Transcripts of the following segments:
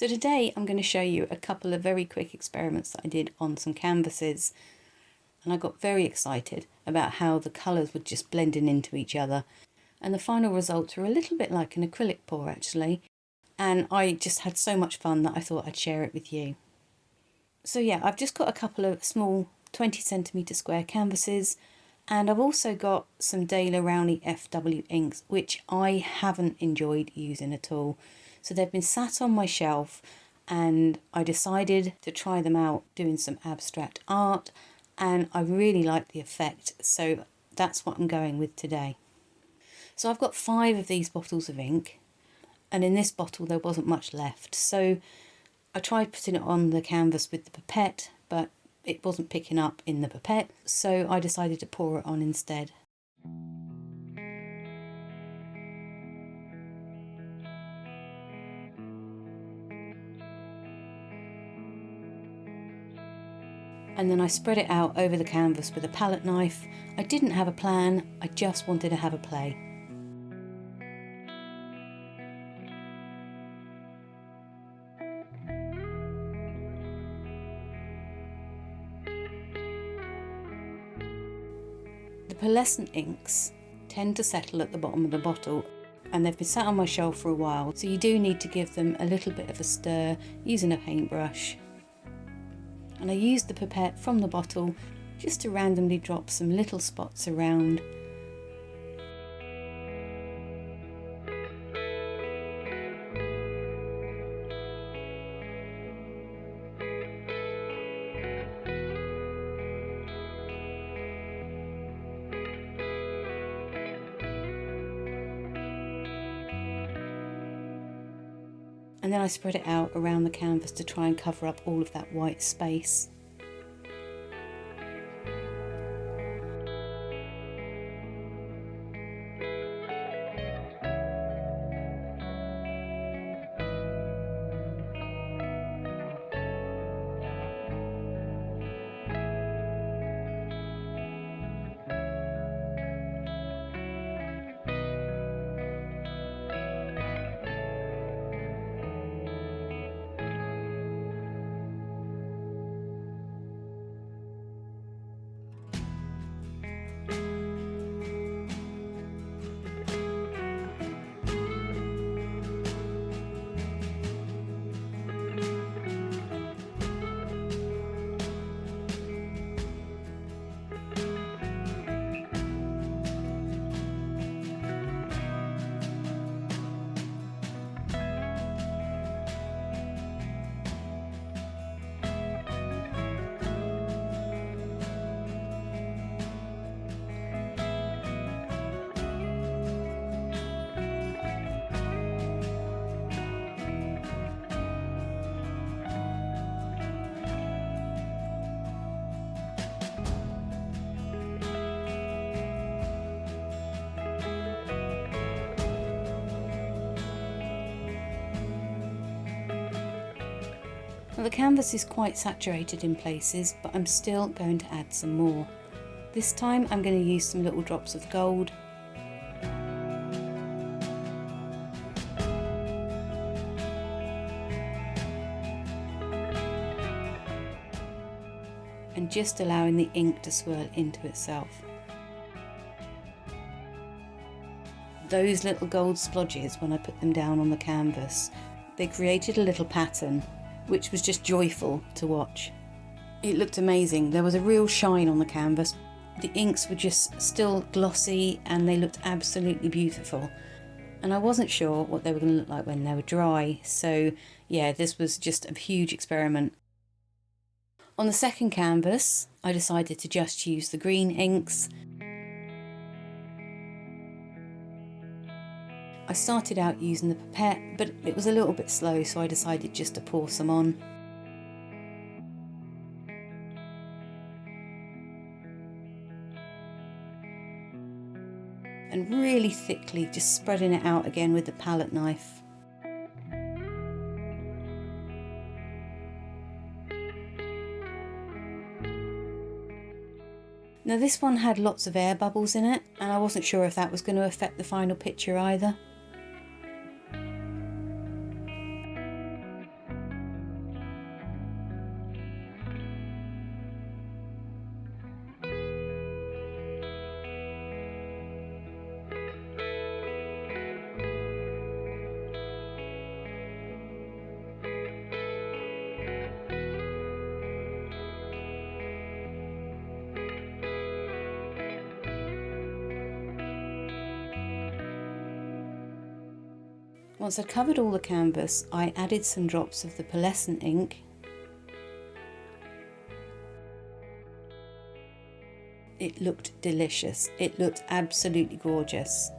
So today I'm going to show you a couple of very quick experiments that I did on some canvases, and I got very excited about how the colours were just blending into each other, and the final results were a little bit like an acrylic pour actually, and I just had so much fun that I thought I'd share it with you. So yeah, I've just got a couple of small 20cm square canvases, and I've also got some Daler Rowney FW inks, which I haven't enjoyed using at all. So they've been sat on my shelf, and I decided to try them out doing some abstract art, and I really like the effect, so that's what I'm going with today. So I've got 5 of these bottles of ink, and in this bottle there wasn't much left, so I tried putting it on the canvas with the pipette, but it wasn't picking up in the pipette, so I decided to pour it on instead. And then I spread it out over the canvas with a palette knife. I didn't have a plan, I just wanted to have a play. The pearlescent inks tend to settle at the bottom of the bottle, and they've been sat on my shelf for a while, so you do need to give them a little bit of a stir using a paintbrush. And I used the pipette from the bottle just to randomly drop some little spots around. And then I spread it out around the canvas to try and cover up all of that white space. Well, the canvas is quite saturated in places, but I'm still going to add some more. This time I'm going to use some little drops of gold. And just allowing the ink to swirl into itself. Those little gold splodges, when I put them down on the canvas, they created a little pattern which was just joyful to watch. It looked amazing. There was a real shine on the canvas. The inks were just still glossy and they looked absolutely beautiful. And I wasn't sure what they were going to look like when they were dry, so yeah, this was just a huge experiment. On the second canvas, I decided to just use the green inks. I started out using the pipette, but it was a little bit slow, so I decided just to pour some on. And really thickly just spreading it out again with the palette knife. Now this one had lots of air bubbles in it, and I wasn't sure if that was going to affect the final picture either. Once I'd covered all the canvas, I added some drops of the pearlescent ink. It looked delicious. It looked absolutely gorgeous.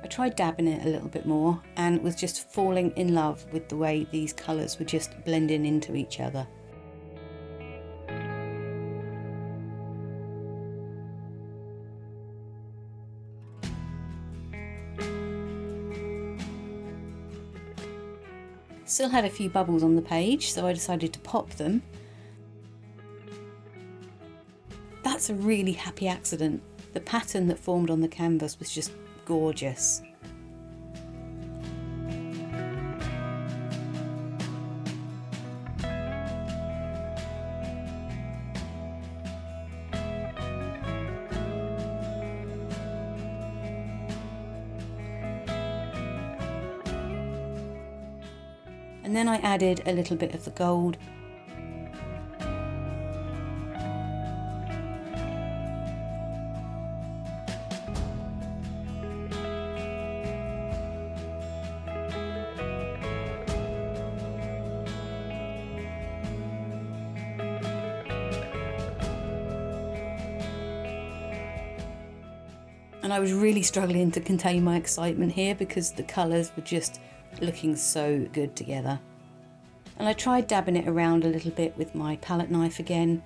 I tried dabbing it a little bit more and was just falling in love with the way these colours were just blending into each other. Still had a few bubbles on the page, so I decided to pop them. That's a really happy accident. The pattern that formed on the canvas was just gorgeous. And then I added a little bit of the gold. And I was really struggling to contain my excitement here because the colours were just looking so good together. And I tried dabbing it around a little bit with my palette knife again.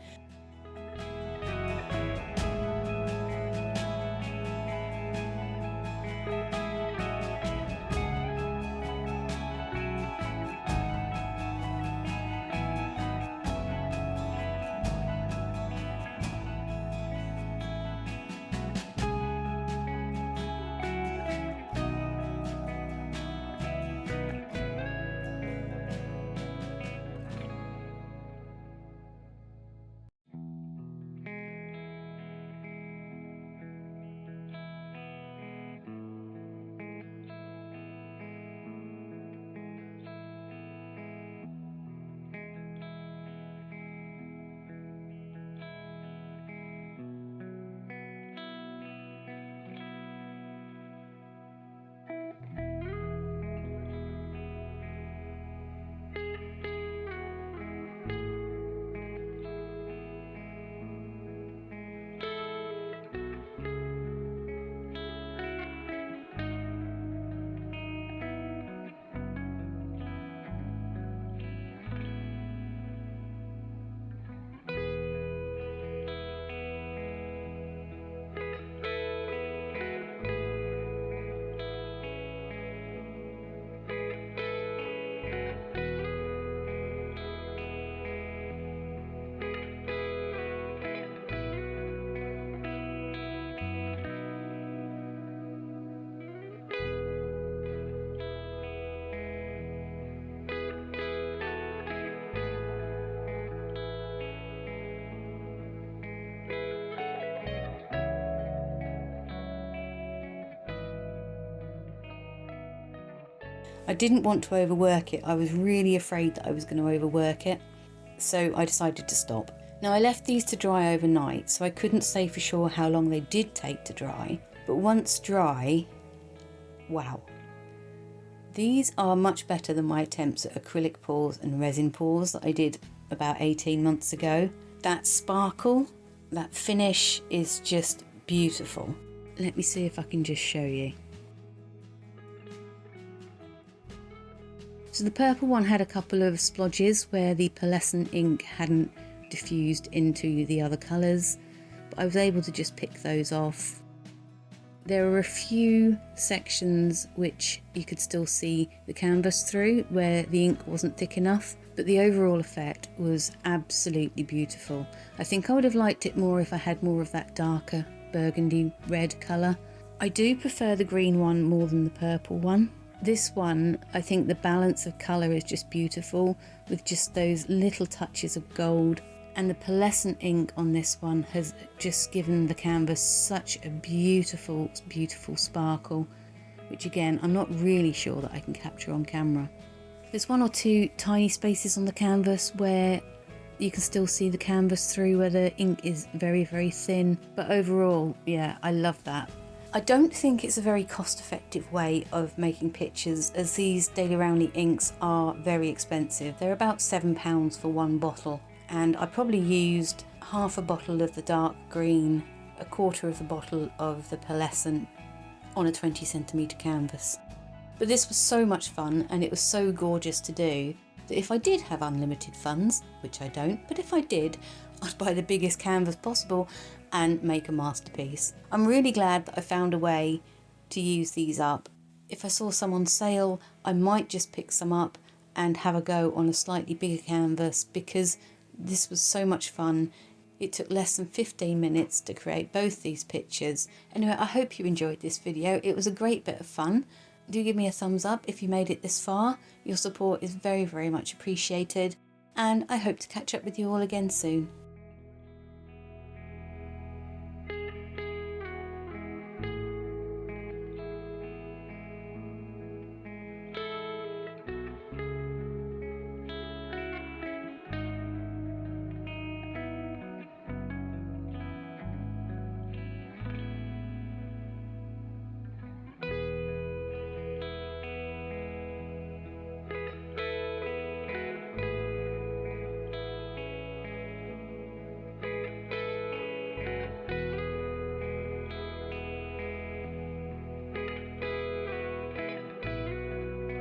I didn't want to overwork it. I was really afraid that I was going to overwork it, so I decided to stop. Now I left these to dry overnight, so I couldn't say for sure how long they did take to dry, but once dry, wow. These are much better than my attempts at acrylic pours and resin pours that I did about 18 months ago. That sparkle, that finish is just beautiful. Let me see if I can just show you. So the purple one had a couple of splodges where the pearlescent ink hadn't diffused into the other colours, but I was able to just pick those off. There were a few sections which you could still see the canvas through where the ink wasn't thick enough, but the overall effect was absolutely beautiful. I think I would have liked it more if I had more of that darker burgundy red colour. I do prefer the green one more than the purple one. This one, I think the balance of colour is just beautiful with just those little touches of gold, and the pearlescent ink on this one has just given the canvas such a beautiful, beautiful sparkle, which again, I'm not really sure that I can capture on camera. There's one or two tiny spaces on the canvas where you can still see the canvas through where the ink is very, very thin. But overall, yeah, I love that. I don't think it's a very cost-effective way of making pictures, as these Daler Rowney inks are very expensive. They're about £7 for one bottle, and I probably used half a bottle of the dark green, a quarter of the bottle of the pearlescent on a 20cm canvas. But this was so much fun, and it was so gorgeous to do, that if I did have unlimited funds, which I don't, but if I did, I'd buy the biggest canvas possible and make a masterpiece. I'm really glad that I found a way to use these up. If I saw some on sale, I might just pick some up and have a go on a slightly bigger canvas, because this was so much fun. It took less than 15 minutes to create both these pictures. Anyway, I hope you enjoyed this video. It was a great bit of fun. Do give me a thumbs up if you made it this far. Your support is very, very much appreciated, and I hope to catch up with you all again soon.